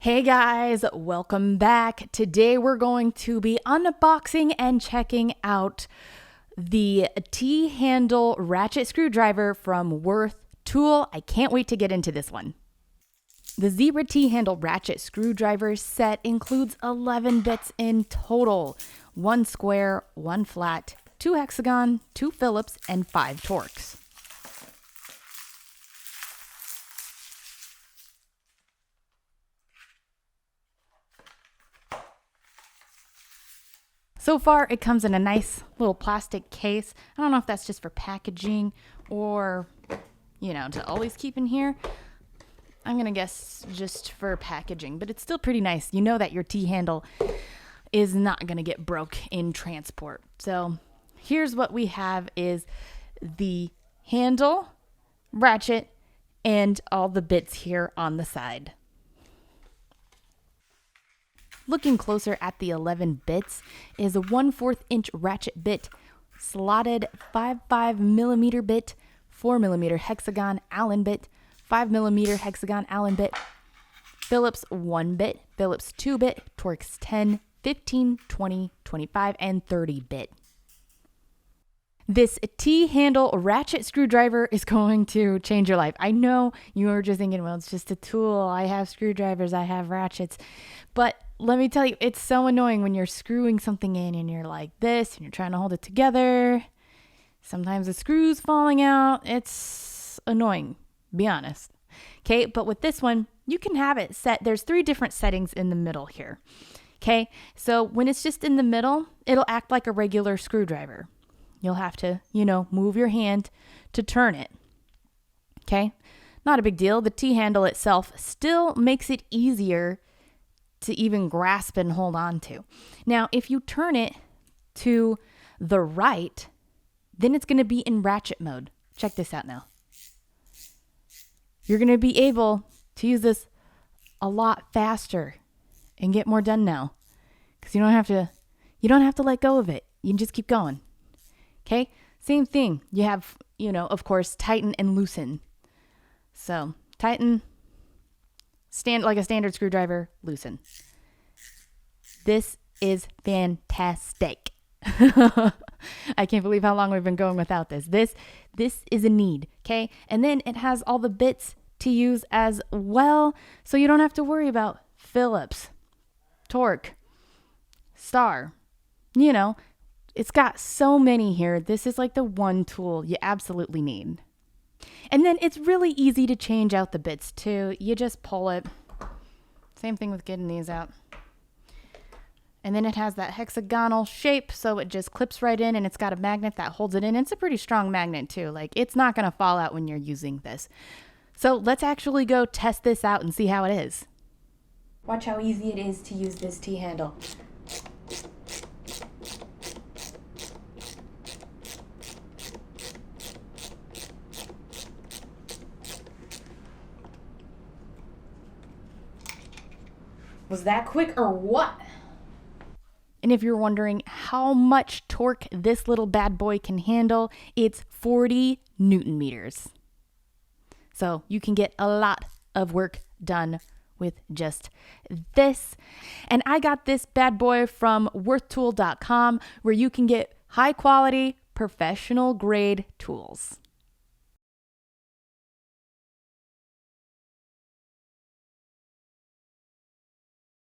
Hey guys, welcome back. Today we're going to be unboxing and checking out the T-handle ratchet screwdriver from Worth Tool. I can't wait to get into this one. The Zebra T-handle ratchet screwdriver set includes 11 bits in total. 1 square, 1 flat, 2 Hexagon, 2 Phillips, and 5 Torx. So far, it comes in a nice little plastic case. I don't know if that's just for packaging or, to always keep in here. I'm going to guess just for packaging, but it's still pretty nice. You know that your T-handle is not going to get broke in transport. So here's what we have is the handle, ratchet, and all the bits here on the side. Looking closer at the 11 bits is a 1/4 inch ratchet bit, slotted 5.5mm bit, 4mm Hexagon Allen bit, 5mm Hexagon Allen bit, Phillips 1 bit, Phillips 2 bit, Torx 10, 15, 20, 25, and 30 bit. This T-handle ratchet screwdriver is going to change your life. I know you're just thinking, well, it's just a tool. I have screwdrivers, I have ratchets. But let me tell you, it's so annoying when you're screwing something in and you're like this and you're trying to hold it together. Sometimes the screw's falling out. It's annoying, be honest. Okay, but with this one, you can have it set. There's 3 different settings in the middle here. Okay, so when it's just in the middle, it'll act like a regular screwdriver. You'll have to, move your hand to turn it. Okay, not a big deal. The T-handle itself still makes it easier to even grasp and hold on to. Now, if you turn it to the right, then it's going to be in ratchet mode. Check this out now. You're going to be able to use this a lot faster and get more done now because you don't have to let go of it. You can just keep going. Okay? Same thing. You have, of course, tighten and loosen. So, tighten, stand like a standard screwdriver, loosen. This is fantastic. I can't believe how long we've been going without this. This is a need, okay? And then it has all the bits to use as well, so you don't have to worry about Phillips, Torx, Star. It's got so many here. This is like the one tool you absolutely need. And then it's really easy to change out the bits too. You just pull it. Same thing with getting these out. And then it has that hexagonal shape, so it just clips right in, and it's got a magnet that holds it in. It's a pretty strong magnet too. Like, it's not going to fall out when you're using this. So let's actually go test this out and see how it is. Watch how easy it is to use this T-handle. Was that quick or what? And if you're wondering how much torque this little bad boy can handle, it's 40 Newton meters. So you can get a lot of work done with just this. And I got this bad boy from worthtool.com, where you can get high quality, professional grade tools.